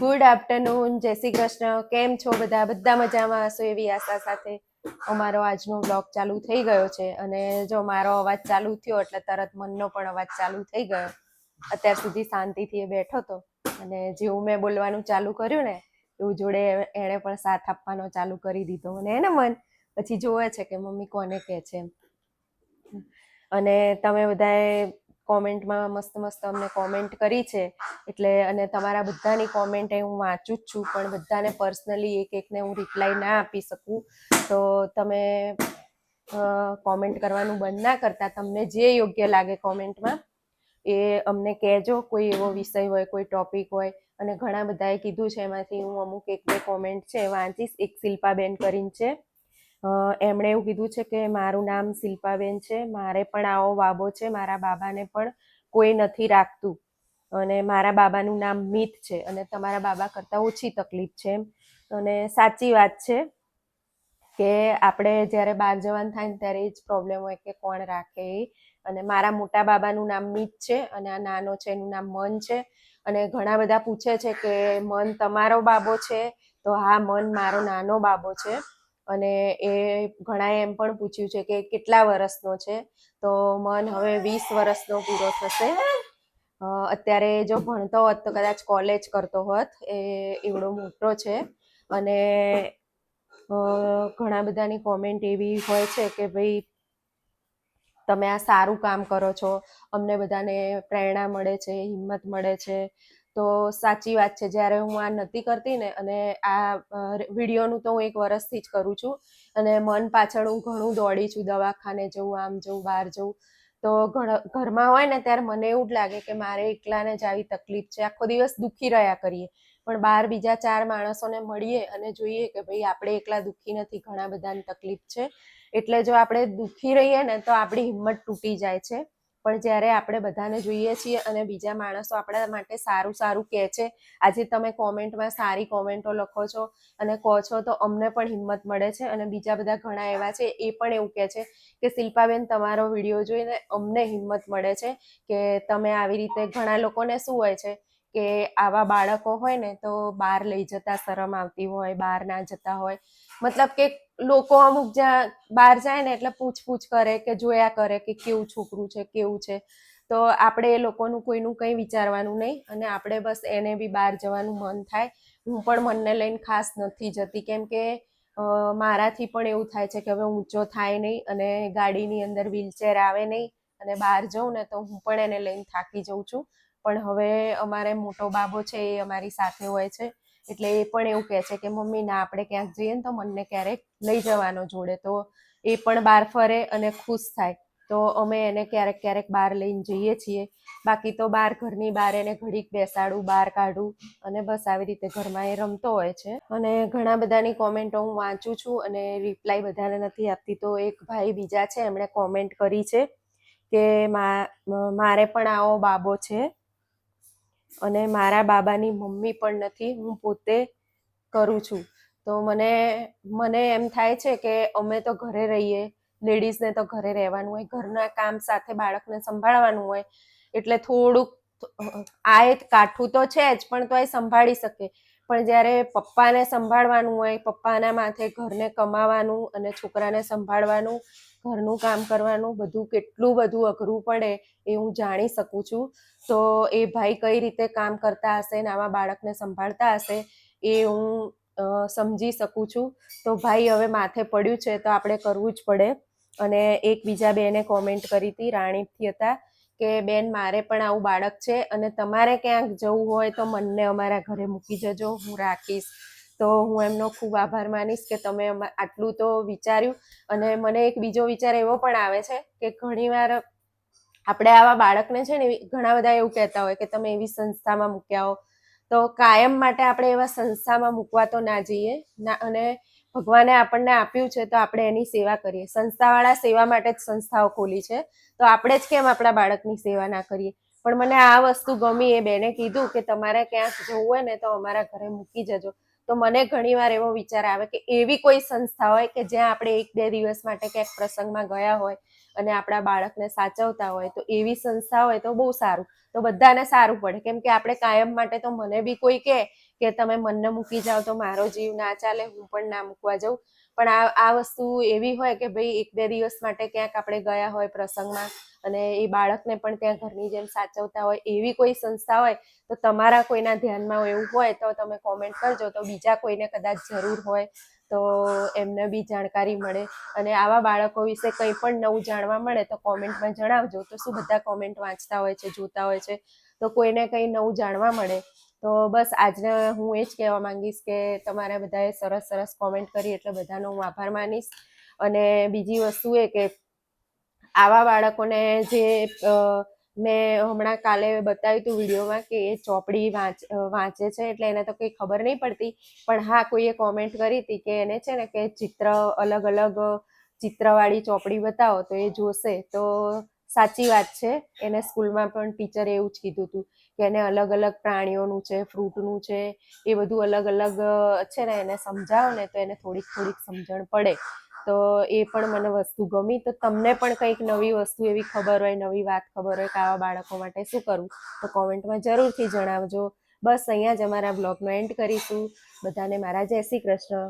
Good afternoon, જય શ્રી કૃષ્ણ. કેમ છો બધા? બધા મજામાં હશો એવી આશા સાથે અમારો આજનો બ્લોગ ચાલુ થઈ ગયો છે. અને જો મારો અવાજ ચાલુ થયો એટલે તરત મનનો પણ અવાજ ચાલુ થઈ ગયો. અત્યાર સુધી શાંતિથી બેઠો હતો અને જેવું મેં બોલવાનું ચાલુ કર્યું ને એવું જોડે એણે પણ સાથ આપવાનો ચાલુ કરી દીધો. અને એને મન પછી જોવે છે કે મમ્મી કોને કહે છે એમ. અને તમે બધાએ કોમેન્ટમાં મસ્ત મસ્ત અમને કોમેન્ટ કરી છે એટલે અને તમારા બધાની કોમેન્ટ હું વાંચું જ છું, પણ બધાને પર્સનલી એક એકને હું રિપ્લાય ના આપી શકું. તો તમે કોમેન્ટ કરવાનું બંધ ના કરતા, તમને જે યોગ્ય લાગે કોમેન્ટમાં એ અમને કહેજો. કોઈ એવો વિષય હોય, કોઈ ટોપિક હોય, અને ઘણા બધાએ કીધું છે એમાંથી હું અમુક એક બે કોમેન્ટ છે વાંચીશ. એક શિલ્પાબેન કરીને છે, એમણે એવું કીધું છે કે મારું નામ શિલ્પાબેન છે, મારે પણ આવો બાબો છે, મારા બાબાને પણ કોઈ નથી રાખતું અને મારા બાબાનું નામ મિત છે અને તમારા બાબા કરતાં ઓછી તકલીફ છે એમ. અને સાચી વાત છે કે આપણે જ્યારે બહાર જવાનું થાય ને ત્યારે એ જ પ્રોબ્લેમ હોય કે કોણ રાખે એ. અને મારા મોટા બાબાનું નામ મિત છે અને આ નાનો છે એનું નામ મન છે. અને ઘણા બધા પૂછે છે કે મન તમારો બાબો છે? તો હા, મન મારો નાનો બાબો છે. અને એ ઘણાએ એમ પણ પૂછ્યું છે કે કેટલા વર્ષનો છે? તો મન હવે 20 વર્ષનો પૂરો થશે. અત્યારે જો ભણતો હોત તો કદાચ કોલેજ કરતો હોત, એવડો મોટો છે. અને ઘણા બધાની કોમેન્ટ એવી હોય છે કે ભાઈ તમે આ સારું કામ કરો છો, અમને બધાને પ્રેરણા મળે છે, હિંમત મળે છે. તો સાચી વાત છે. જ્યારે હું આ નથી કરતી ને, અને આ વિડીયોનું તો હું 1 વર્ષથી જ કરું છું અને મન પાછળ હું ઘણું દોડી છું, દવાખાને જવું, આમ જવું, બહાર જવું. તો ઘરમાં હોય ને ત્યારે મને એવું જ લાગે કે મારે એકલાને જ આવી તકલીફ છે. આખો દિવસ દુઃખી રહ્યા કરીએ, પણ બહાર બીજા 4 માણસોને મળીએ અને જોઈએ કે ભાઈ આપણે એકલા દુઃખી નથી, ઘણા બધાની તકલીફ છે. એટલે જો આપણે દુઃખી રહીએ ને તો આપણી હિંમત તૂટી જાય છે. પણ જ્યારે આપણે બધાને જોઈએ છીએ અને બીજા માણસો આપણા માટે સારું સારું કહે છે, આજે તમે કોમેન્ટમાં સારી કોમેન્ટો લખો છો અને કહો છો તો અમને પણ હિંમત મળે છે. અને બીજા બધા ઘણા એવા છે એ પણ એવું કહે છે કે શિલ્પાબેન તમારો વિડીયો જોઈને અમને હિંમત મળે છે કે તમે આવી રીતે, ઘણા લોકોને શું હોય છે કે આવા બાળકો હોય ને તો બહાર લઈ જતા શરમ આવતી હોય, બહાર ના જતા હોય. મતલબ કે લોકો અમુક જ્યાં બહાર જાય ને એટલે પૂછપૂછ કરે કે જોયા કરે કે કેવું છોકરું છે, કેવું છે. તો આપણે એ લોકોનું કોઈનું કંઈ વિચારવાનું નહીં અને આપણે બસ એને બી બહાર જવાનું મન થાય. હું પણ મનને લઈને ખાસ નથી જતી, કેમ કે મારાથી પણ એવું થાય છે કે હવે ઊંચો થાય નહીં અને ગાડીની અંદર વ્હીલચેર આવે નહીં અને બહાર જાઉં ને તો હું પણ એને લઈને થાકી જાઉં છું. પણ હવે અમારે મોટો બાબો છે એ અમારી સાથે હોય છે એટલે એ પણ એવું કહે છે કે મમ્મી ના, આપણે ક્યાંક જઈએ ને તો મને ક્યારેક લઈ જવાનો જોડે, તો એ પણ બહાર ફરે અને ખુશ થાય. તો અમે એને ક્યારેક ક્યારેક બહાર લઈને જઈએ છીએ. બાકી તો બહાર, ઘરની બહાર એને ઘડીક બેસાડું, બહાર કાઢું અને બસ આવી રીતે ઘરમાં એ રમતો હોય છે. અને ઘણા બધાની કોમેન્ટો હું વાંચું છું અને રિપ્લાય બધાને નથી આપતી. તો એક ભાઈ બીજા છે, એમણે કોમેન્ટ કરી છે કે મારે પણ આવો બાબો છે અને મારા બાબાની મમ્મી પણ નથી, હું પોતે કરું છું. તો મને એમ થાય છે કે અમે તો ઘરે રહીએ, લેડીઝને તો ઘરે રહેવાનું હોય, ઘરના કામ સાથે બાળકને સંભાળવાનું હોય, એટલે થોડુંક આ કાઠું તો છે જ, પણ તો એ સંભાળી શકે. પણ જ્યારે પપ્પાને સંભાળવાનું હોય, પપ્પાના માથે ઘરને કમાવાનું અને છોકરાને સંભાળવાનું, ઘરનું કામ કરવાનું, બધું કેટલું બધું અઘરું પડે એ હું જાણી શકું છું. તો એ ભાઈ કઈ રીતે કામ કરતા હશે ને આવા બાળકને સંભાળતા હશે એ હું સમજી શકું છું. તો ભાઈ હવે માથે પડ્યું છે તો આપણે કરવું જ પડે. અને એક બીજા બેને કોમેન્ટ કરી હતી, રાણીપથી હતા, કે બેન મારે પણ આવું બાળક છે અને તમારે ક્યાંક જવું હોય તો મને અમારા ઘરે મૂકી જજો, હું રાખીશ. તો હું એમનો ખૂબ આભાર માનીશ કે તમે આટલું તો વિચાર્યું. અને મને એક બીજો વિચાર એવો પણ આવે છે કે ઘણીવાર આપણે આવા બાળકને છે ને ઘણા બધા એવું કહેતા હોય કે તમે એવી સંસ્થામાં મૂક્યા હો. તો કાયમ માટે આપણે એવા સંસ્થામાં મૂકવા તો ના જઈએ ના, અને ભગવાને આપણને આપ્યું છે તો આપણે એની સેવા કરીએ. સંસ્થાવાળા સેવા માટે જ સંસ્થાઓ ખોલી છે, તો આપણે જ કેમ આપણા બાળકની સેવા ના કરીએ. પણ મને આ વસ્તુ ગમી, એ બેને કીધું કે તમારે ક્યાંક જવું હોય ને તો અમારા ઘરે મૂકી જજો. તો મને ઘણીવાર એવો વિચાર આવે કે એવી કોઈ સંસ્થા હોય કે જ્યાં આપણે 1-2 દિવસ માટે ક્યાંક પ્રસંગમાં ગયા હોય અને આપણા બાળકને સાચવતા હોય તો એવી સંસ્થા હોય તો બહુ સારું, તો બધાને સારું પડે. કેમ કે આપણે કાયમ માટે તો મને બી કોઈ કે તમે મનને મૂકી જાઓ તો મારો જીવ ના ચાલે, હું પણ ના મૂકવા જાઉં. પણ આ વસ્તુ એવી હોય કે ભાઈ 1-2 દિવસ માટે ક્યાંક આપણે ગયા હોય પ્રસંગમાં અને એ બાળકને પણ ત્યાં ઘરની જેમ સાચવતા હોય એવી કોઈ સંસ્થા હોય તો તમારા કોઈના ધ્યાનમાં એવું હોય તો તમે કોમેન્ટ કરજો, તો બીજા કોઈને કદાચ જરૂર હોય તો એમને બી જાણકારી મળે. અને આવા બાળકો વિશે કંઈ પણ નવું જાણવા મળે તો કોમેન્ટમાં જણાવજો. તો શું બધા કોમેન્ટ વાંચતા હોય છે, જોતા હોય છે, તો કોઈને કંઈ નવું જાણવા મળે. તો બસ આજને હું એ જ કહેવા માંગીશ કે તમારે બધાએ સરસ સરસ કોમેન્ટ કરી એટલે બધાનો હું આભાર માનીશ. અને બીજી વસ્તુ એ કે આવા બાળકોને જે મેં હમણાં કાલે બતાવ્યું હતું વિડીયોમાં કે એ ચોપડી વાંચે છે એટલે એને તો કંઈ ખબર નહીં પડતી. પણ હા, કોઈએ કોમેન્ટ કરી હતી કે એને છે ને કે ચિત્ર અલગ અલગ ચિત્રવાળી ચોપડી બતાવો તો એ જોશે. તો સાચી વાત છે, એને સ્કૂલમાં પણ ટીચરે એવું જ કીધું હતું કે એને અલગ અલગ પ્રાણીઓનું છે, ફ્રૂટનું છે, એ બધું અલગ અલગ છે ને એને સમજાવો ને તો એને થોડીક સમજણ પડે. તો એ પણ મને વસ્તુ ગમી. તો તમને પણ કંઈક નવી વસ્તુ એવી ખબર હોય, નવી વાત ખબર હોય કે આવા બાળકો માટે શું કરવું તો કોમેન્ટમાં જરૂરથી જણાવજો. બસ અહીંયા જ અમારા બ્લોગનો એન્ડ કરીશું. બધાને મારા જય શ્રી કૃષ્ણ.